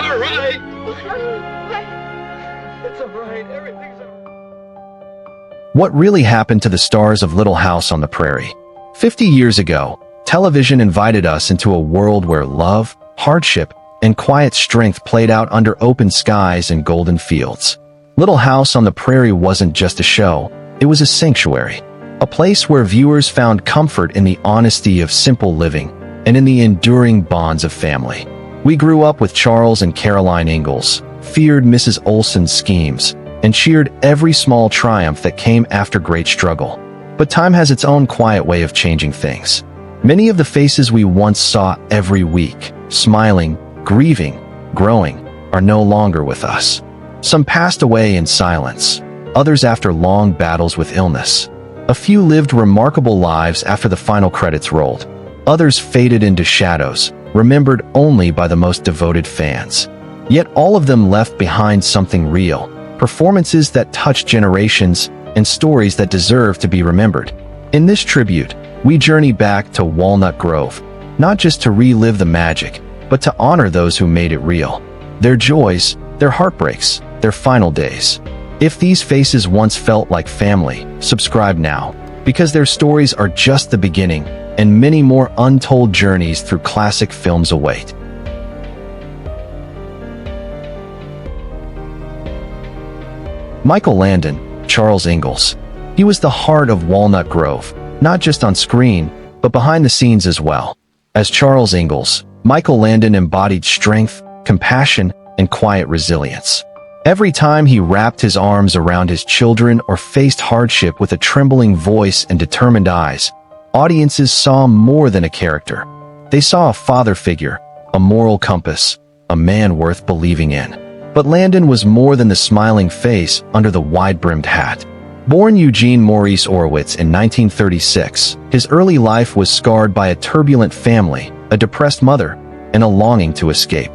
all right. It's all right. Everything's all right. What really happened to the stars of Little House on the Prairie? 50 years ago, television invited us into a world where love, hardship, and quiet strength played out under open skies and golden fields. Little House on the Prairie wasn't just a show, it was a sanctuary. A place where viewers found comfort in the honesty of simple living and in the enduring bonds of family. We grew up with Charles and Caroline Ingalls, feared Mrs. Olson's schemes, and cheered every small triumph that came after great struggle. But time has its own quiet way of changing things. Many of the faces we once saw every week, smiling, grieving, growing, are no longer with us. Some passed away in silence, others after long battles with illness. A few lived remarkable lives after the final credits rolled. Others faded into shadows, remembered only by the most devoted fans. Yet all of them left behind something real, performances that touched generations and stories that deserve to be remembered. In this tribute, we journey back to Walnut Grove, not just to relive the magic, but to honor those who made it real. Their joys, their heartbreaks, their final days. If these faces once felt like family, subscribe now, because their stories are just the beginning, and many more untold journeys through classic films await. Michael Landon, Charles Ingalls. He was the heart of Walnut Grove, not just on screen, but behind the scenes as well. As Charles Ingalls, Michael Landon embodied strength, compassion, and quiet resilience. Every time he wrapped his arms around his children or faced hardship with a trembling voice and determined eyes, audiences saw more than a character. They saw a father figure, a moral compass, a man worth believing in. But Landon was more than the smiling face under the wide-brimmed hat. Born Eugene Maurice Orwitz in 1936, his early life was scarred by a turbulent family, a depressed mother, and a longing to escape.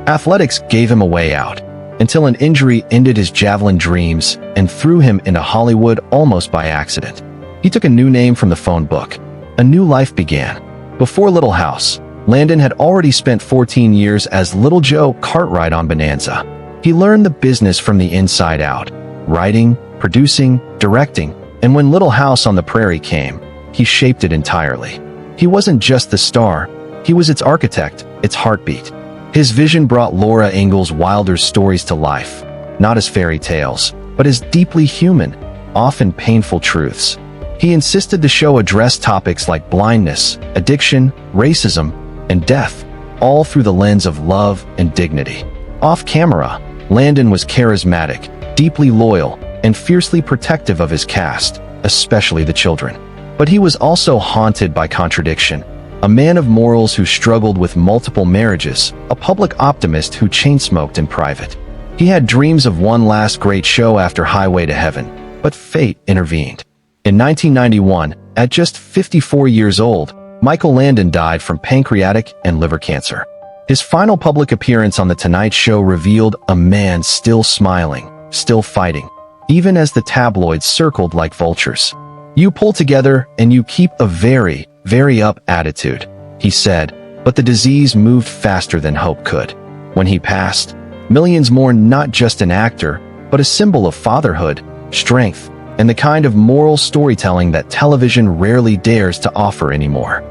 Athletics gave him a way out, until an injury ended his javelin dreams and threw him into Hollywood almost by accident. He took a new name from the phone book. A new life began. Before Little House, Landon had already spent 14 years as Little Joe Cartwright on Bonanza. He learned the business from the inside out, writing, producing, directing, and when Little House on the Prairie came, he shaped it entirely. He wasn't just the star, he was its architect, its heartbeat. His vision brought Laura Ingalls Wilder's stories to life, not as fairy tales, but as deeply human, often painful truths. He insisted the show address topics like blindness, addiction, racism, and death, all through the lens of love and dignity. Off camera, Landon was charismatic, deeply loyal, and fiercely protective of his cast, especially the children. But he was also haunted by contradiction. A man of morals who struggled with multiple marriages, a public optimist who chain-smoked in private. He had dreams of one last great show after Highway to Heaven, but fate intervened. In 1991, at just 54 years old, Michael Landon died from pancreatic and liver cancer. His final public appearance on The Tonight Show revealed a man still smiling, still fighting, even as the tabloids circled like vultures. "You pull together and you keep a very, very up attitude," he said, but the disease moved faster than hope could. When he passed, millions mourned not just an actor, but a symbol of fatherhood, strength, and the kind of moral storytelling that television rarely dares to offer anymore.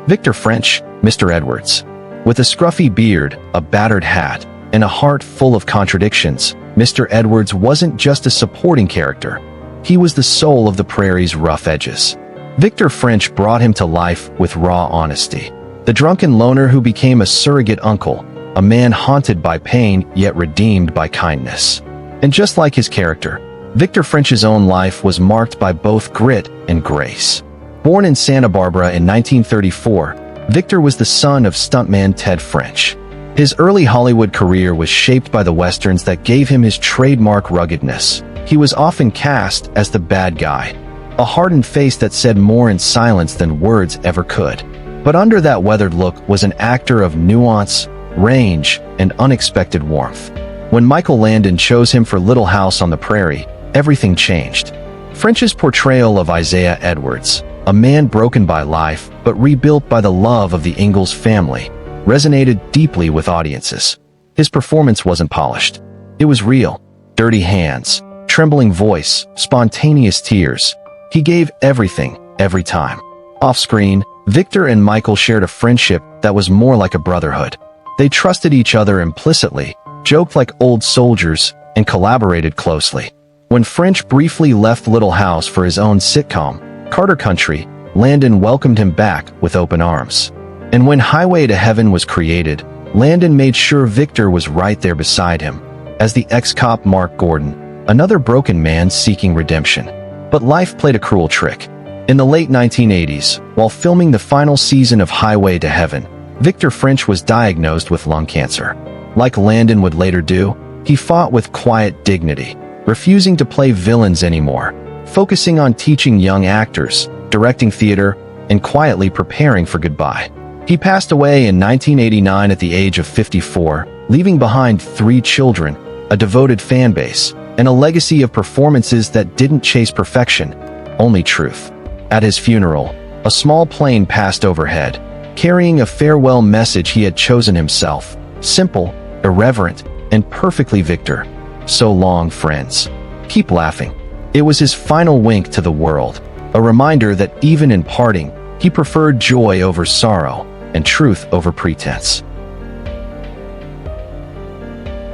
Victor French, Mr. Edwards. With a scruffy beard, a battered hat, and a heart full of contradictions, Mr. Edwards wasn't just a supporting character. He was the soul of the Prairie's rough edges. Victor French brought him to life with raw honesty. The drunken loner who became a surrogate uncle, a man haunted by pain yet redeemed by kindness. And just like his character, Victor French's own life was marked by both grit and grace. Born in Santa Barbara in 1934, Victor was the son of stuntman Ted French. His early Hollywood career was shaped by the westerns that gave him his trademark ruggedness. He was often cast as the bad guy, a hardened face that said more in silence than words ever could. But under that weathered look was an actor of nuance, range, and unexpected warmth. When Michael Landon chose him for Little House on the Prairie, everything changed. French's portrayal of Isaiah Edwards, a man broken by life but rebuilt by the love of the Ingalls family, resonated deeply with audiences. His performance wasn't polished. It was real. Dirty hands, trembling voice, spontaneous tears. He gave everything, every time. Off-screen, Victor and Michael shared a friendship that was more like a brotherhood. They trusted each other implicitly, joked like old soldiers, and collaborated closely. When French briefly left Little House for his own sitcom, Carter Country, Landon welcomed him back with open arms. And when Highway to Heaven was created, Landon made sure Victor was right there beside him, as the ex-cop Mark Gordon, another broken man seeking redemption. But life played a cruel trick. In the late 1980s, while filming the final season of Highway to Heaven, Victor French was diagnosed with lung cancer. Like Landon would later do, he fought with quiet dignity, refusing to play villains anymore, focusing on teaching young actors, directing theater, and quietly preparing for goodbye. He passed away in 1989 at the age of 54, leaving behind 3 children, a devoted fan base, and a legacy of performances that didn't chase perfection, only truth. At his funeral, a small plane passed overhead, carrying a farewell message he had chosen himself. Simple, irreverent, and perfectly Victor. So long, friends. Keep laughing. It was his final wink to the world, a reminder that even in parting, he preferred joy over sorrow and truth over pretense.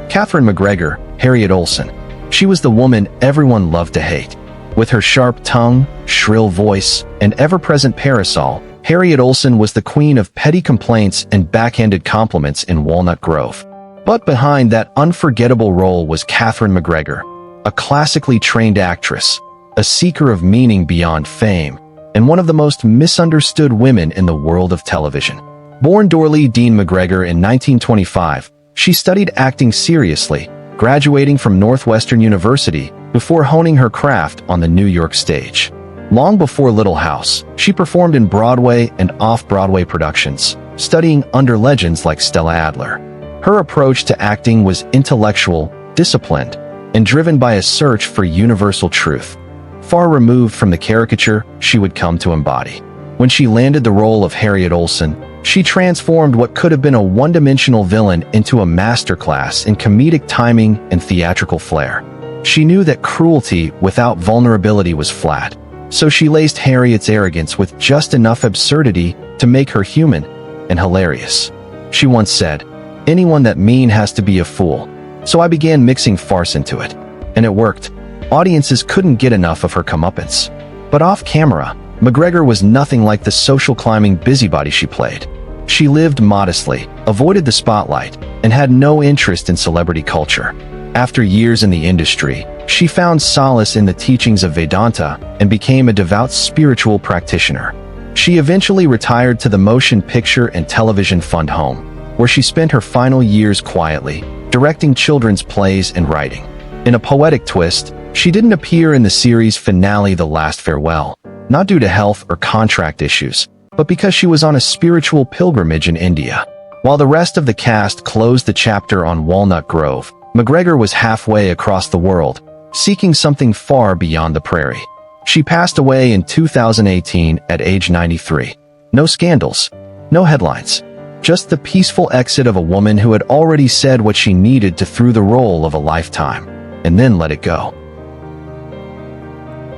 Katherine MacGregor, Harriet Olsen. She was the woman everyone loved to hate. With her sharp tongue, shrill voice, and ever-present parasol, Harriet Olsen was the queen of petty complaints and backhanded compliments in Walnut Grove. But behind that unforgettable role was Katherine MacGregor, a classically trained actress, a seeker of meaning beyond fame, and one of the most misunderstood women in the world of television. Born Dorley Dean MacGregor in 1925, she studied acting seriously, graduating from Northwestern University before honing her craft on the New York stage. Long before Little House, she performed in Broadway and off-Broadway productions, studying under legends like Stella Adler. Her approach to acting was intellectual, disciplined, and driven by a search for universal truth, far removed from the caricature she would come to embody. When she landed the role of Harriet Olsen, she transformed what could have been a one-dimensional villain into a masterclass in comedic timing and theatrical flair. She knew that cruelty without vulnerability was flat, so she laced Harriet's arrogance with just enough absurdity to make her human and hilarious. She once said, "Anyone that mean has to be a fool," so I began mixing farce into it. And it worked. Audiences couldn't get enough of her comeuppance. But off camera, MacGregor was nothing like the social climbing busybody she played. She lived modestly, avoided the spotlight, and had no interest in celebrity culture. After years in the industry, she found solace in the teachings of Vedanta and became a devout spiritual practitioner. She eventually retired to the motion picture and television fund home, where she spent her final years quietly, directing children's plays and writing. In a poetic twist, she didn't appear in the series finale The Last Farewell, not due to health or contract issues, but because she was on a spiritual pilgrimage in India. While the rest of the cast closed the chapter on Walnut Grove, MacGregor was halfway across the world, seeking something far beyond the prairie. She passed away in 2018 at age 93. No scandals, no headlines, just the peaceful exit of a woman who had already said what she needed to through the role of a lifetime, and then let it go.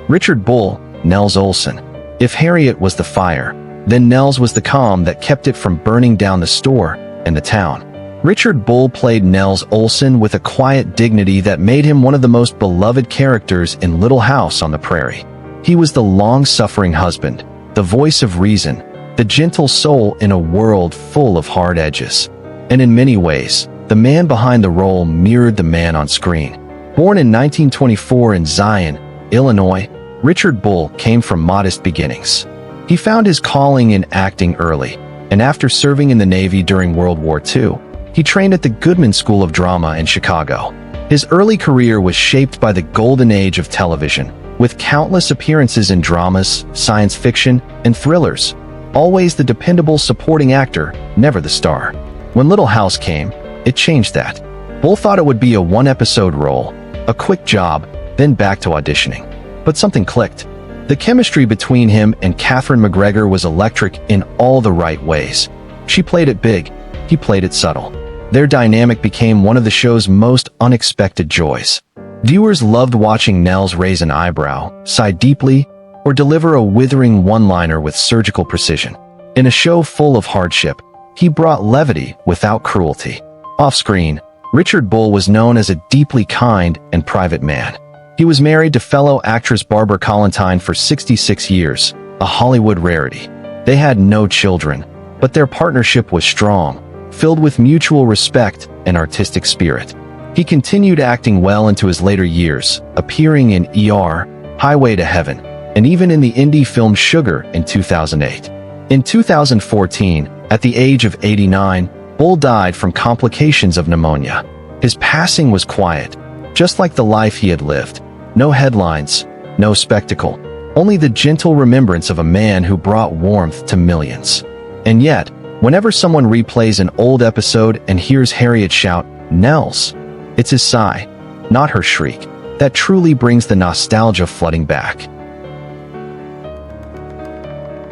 Richard Bull, Nels Olsen. If Harriet was the fire, then Nels was the calm that kept it from burning down the store and the town. Richard Bull played Nels Olsen with a quiet dignity that made him one of the most beloved characters in Little House on the Prairie. He was the long-suffering husband, the voice of reason, the gentle soul in a world full of hard edges. And in many ways, the man behind the role mirrored the man on screen. Born in 1924 in Zion, Illinois, Richard Bull came from modest beginnings. He found his calling in acting early, and after serving in the Navy during World War II, he trained at the Goodman School of Drama in Chicago. His early career was shaped by the golden age of television, with countless appearances in dramas, science fiction, and thrillers. Always the dependable supporting actor, never the star. When Little House came, it changed that. Bull thought it would be a one-episode role, a quick job, then back to auditioning. But something clicked. The chemistry between him and Katherine MacGregor was electric in all the right ways. She played it big, he played it subtle. Their dynamic became one of the show's most unexpected joys. Viewers loved watching Nels raise an eyebrow, sigh deeply, or deliver a withering one-liner with surgical precision. In a show full of hardship, he brought levity without cruelty. Off-screen, Richard Bull was known as a deeply kind and private man. He was married to fellow actress Barbara Collentine for 66 years, a Hollywood rarity. They had no children, but their partnership was strong, filled with mutual respect and artistic spirit. He continued acting well into his later years, appearing in ER, Highway to Heaven, and even in the indie film Sugar in 2008. In 2014, at the age of 89, Bull died from complications of pneumonia. His passing was quiet, just like the life he had lived. No headlines, no spectacle, only the gentle remembrance of a man who brought warmth to millions. And yet, whenever someone replays an old episode and hears Harriet shout, "Nels," it's his sigh, not her shriek, that truly brings the nostalgia flooding back.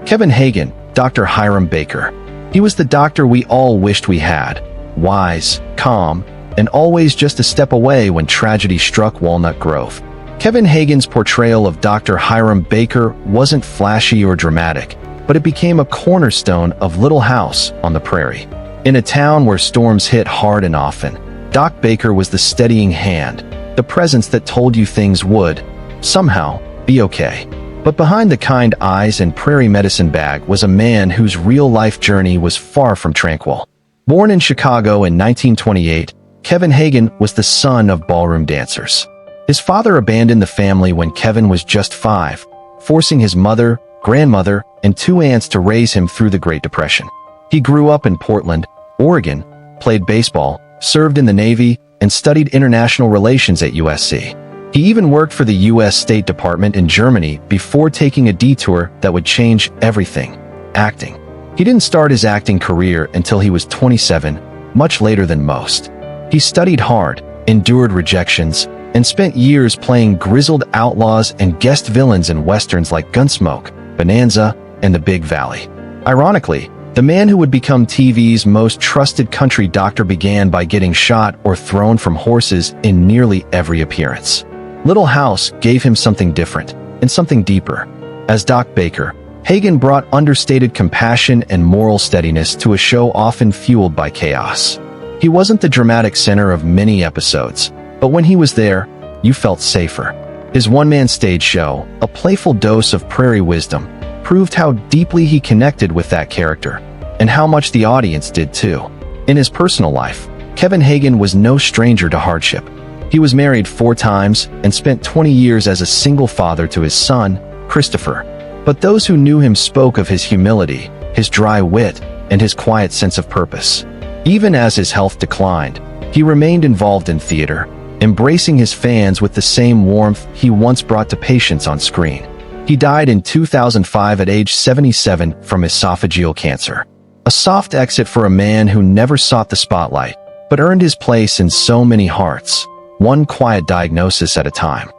Kevin Hagen, Dr. Hiram Baker. He was the doctor we all wished we had, wise, calm, and always just a step away when tragedy struck Walnut Grove. Kevin Hagen's portrayal of Dr. Hiram Baker wasn't flashy or dramatic, but it became a cornerstone of Little House on the Prairie. In a town where storms hit hard and often, Doc Baker was the steadying hand, the presence that told you things would, somehow, be okay. But behind the kind eyes and prairie medicine bag was a man whose real-life journey was far from tranquil. Born in Chicago in 1928, Kevin Hagen was the son of ballroom dancers. His father abandoned the family when Kevin was just 5, forcing his mother, grandmother, and 2 aunts to raise him through the Great Depression. He grew up in Portland, Oregon, played baseball, served in the Navy, and studied international relations at USC. He even worked for the U.S. State Department in Germany before taking a detour that would change everything: acting. He didn't start his acting career until he was 27, much later than most. He studied hard, endured rejections, and spent years playing grizzled outlaws and guest villains in westerns like Gunsmoke, Bonanza, and The Big Valley. Ironically, the man who would become TV's most trusted country doctor began by getting shot or thrown from horses in nearly every appearance. Little House gave him something different, and something deeper. As Doc Baker, Hagen brought understated compassion and moral steadiness to a show often fueled by chaos. He wasn't the dramatic center of many episodes, but when he was there, you felt safer. His one-man stage show, a playful dose of prairie wisdom, proved how deeply he connected with that character, and how much the audience did too. In his personal life, Kevin Hagen was no stranger to hardship. He was married 4 times and spent 20 years as a single father to his son, Christopher. But those who knew him spoke of his humility, his dry wit, and his quiet sense of purpose. Even as his health declined, he remained involved in theater, embracing his fans with the same warmth he once brought to patients on screen. He died in 2005 at age 77 from esophageal cancer. A soft exit for a man who never sought the spotlight, but earned his place in so many hearts, one quiet diagnosis at a time.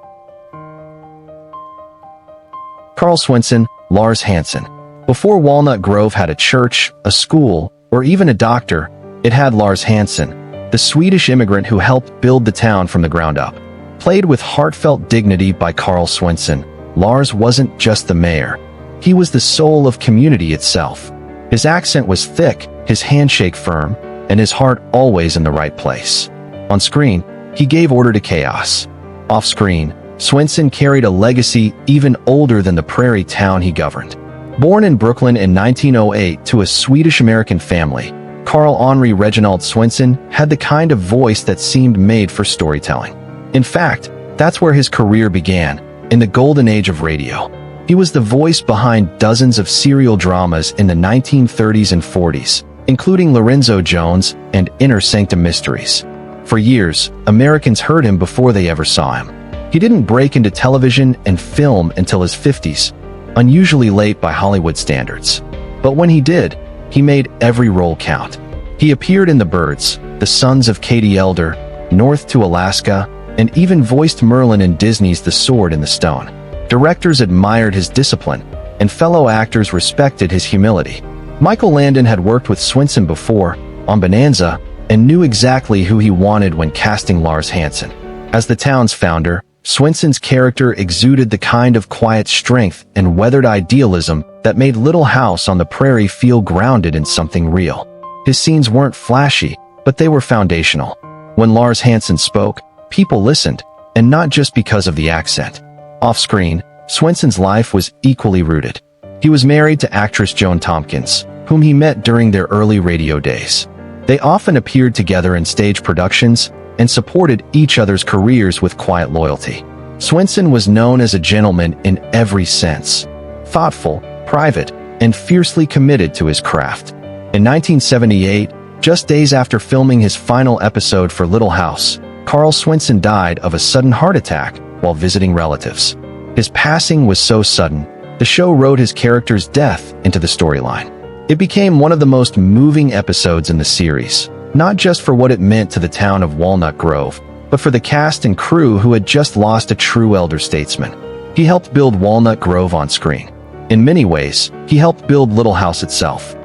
Carl Swenson, Lars Hansen. Before Walnut Grove had a church, a school, or even a doctor, it had Lars Hansen, the Swedish immigrant who helped build the town from the ground up. Played with heartfelt dignity by Carl Swenson, Lars wasn't just the mayor. He was the soul of community itself. His accent was thick, his handshake firm, and his heart always in the right place. On screen, he gave order to chaos. Off-screen, Swenson carried a legacy even older than the prairie town he governed. Born in Brooklyn in 1908 to a Swedish-American family, Carl Henri Reginald Swenson had the kind of voice that seemed made for storytelling. In fact, that's where his career began, in the golden age of radio. He was the voice behind dozens of serial dramas in the 1930s and 40s, including Lorenzo Jones and Inner Sanctum Mysteries. For years, Americans heard him before they ever saw him. He didn't break into television and film until his 50s, unusually late by Hollywood standards. But when he did, he made every role count. He appeared in The Birds, The Sons of Katie Elder, North to Alaska, and even voiced Merlin in Disney's The Sword in the Stone. Directors admired his discipline, and fellow actors respected his humility. Michael Landon had worked with Swenson before, on Bonanza, and knew exactly who he wanted when casting Lars Hansen. As the town's founder, Swenson's character exuded the kind of quiet strength and weathered idealism that made Little House on the Prairie feel grounded in something real. His scenes weren't flashy, but they were foundational. When Lars Hansen spoke, people listened, and not just because of the accent. Off-screen, Swenson's life was equally rooted. He was married to actress Joan Tompkins, whom he met during their early radio days. They often appeared together in stage productions and supported each other's careers with quiet loyalty. Swenson was known as a gentleman in every sense, thoughtful, private, and fiercely committed to his craft. In 1978, just days after filming his final episode for Little House, Karl Swenson died of a sudden heart attack while visiting relatives. His passing was so sudden, the show wrote his character's death into the storyline. It became one of the most moving episodes in the series, not just for what it meant to the town of Walnut Grove, but for the cast and crew who had just lost a true elder statesman. He helped build Walnut Grove on screen. In many ways, he helped build Little House itself.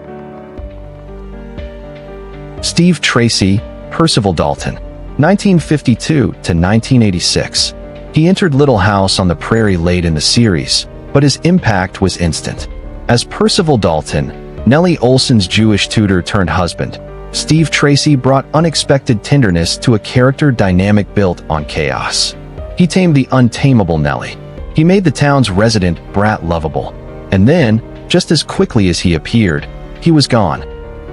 Steve Tracy, Percival Dalton, 1952 to 1986. He entered Little House on the Prairie late in the series, but his impact was instant. As Percival Dalton, Nellie Olson's Jewish tutor turned husband, Steve Tracy brought unexpected tenderness to a character dynamic built on chaos. He tamed the untamable Nellie. He made the town's resident brat lovable. And then, just as quickly as he appeared, he was gone,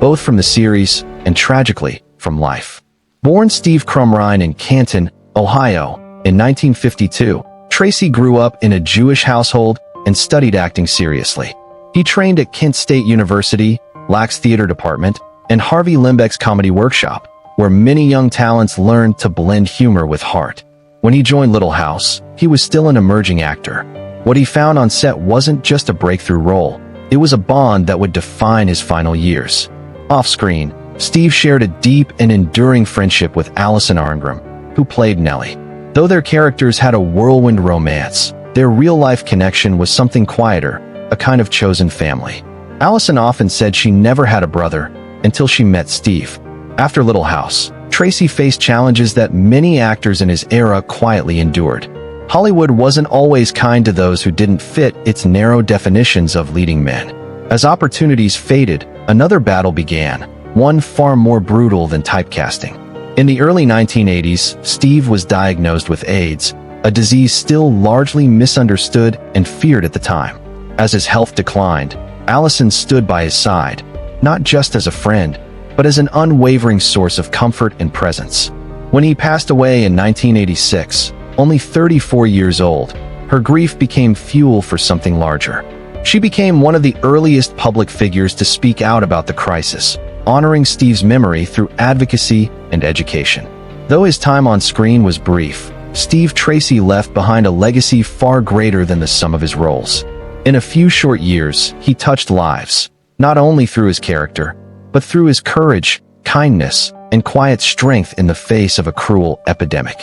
both from the series and tragically, from life. Born Steve Crumrine in Canton, Ohio, in 1952, Tracy grew up in a Jewish household and studied acting seriously. He trained at Kent State University, Lack's theater department, and Harvey Limbeck's comedy workshop, where many young talents learned to blend humor with heart. When he joined Little House, he was still an emerging actor. What he found on set wasn't just a breakthrough role, it was a bond that would define his final years. Off-screen, Steve shared a deep and enduring friendship with Allison Arngrim, who played Nellie. Though their characters had a whirlwind romance, their real-life connection was something quieter, a kind of chosen family. Allison often said she never had a brother until she met Steve. After Little House, Tracy faced challenges that many actors in his era quietly endured. Hollywood wasn't always kind to those who didn't fit its narrow definitions of leading men. As opportunities faded, another battle began, one far more brutal than typecasting. In the early 1980s, Steve was diagnosed with AIDS, a disease still largely misunderstood and feared at the time. As his health declined, Allison stood by his side, not just as a friend, but as an unwavering source of comfort and presence. When he passed away in 1986, only 34 years old, her grief became fuel for something larger. She became one of the earliest public figures to speak out about the crisis, honoring Steve's memory through advocacy and education. Though his time on screen was brief, Steve Tracy left behind a legacy far greater than the sum of his roles. In a few short years, he touched lives, not only through his character, but through his courage, kindness, and quiet strength in the face of a cruel epidemic.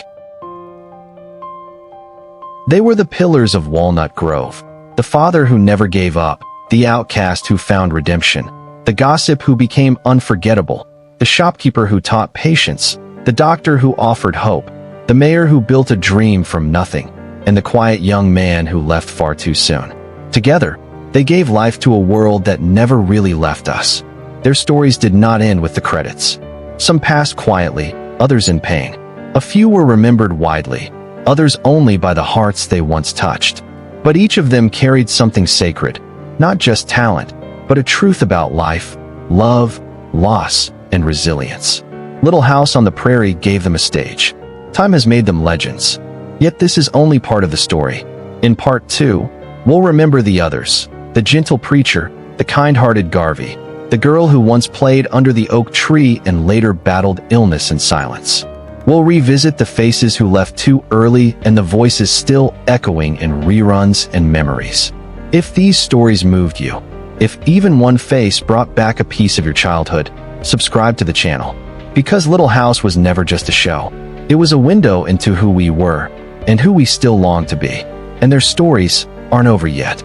They were the pillars of Walnut Grove, the father who never gave up, the outcast who found redemption, the gossip who became unforgettable, the shopkeeper who taught patience, the doctor who offered hope, the mayor who built a dream from nothing, and the quiet young man who left far too soon. Together, they gave life to a world that never really left us. Their stories did not end with the credits. Some passed quietly, others in pain. A few were remembered widely, others only by the hearts they once touched. But each of them carried something sacred, not just talent, but a truth about life, love, loss, and resilience. Little House on the Prairie gave them a stage. Time has made them legends. Yet this is only part of the story. In part 2, we'll remember the others, the gentle preacher, the kind-hearted Garvey, the girl who once played under the oak tree and later battled illness in silence. We'll revisit the faces who left too early and the voices still echoing in reruns and memories. If these stories moved you, if even one face brought back a piece of your childhood, subscribe to the channel. Because Little House was never just a show. It was a window into who we were and who we still long to be. And their stories aren't over yet.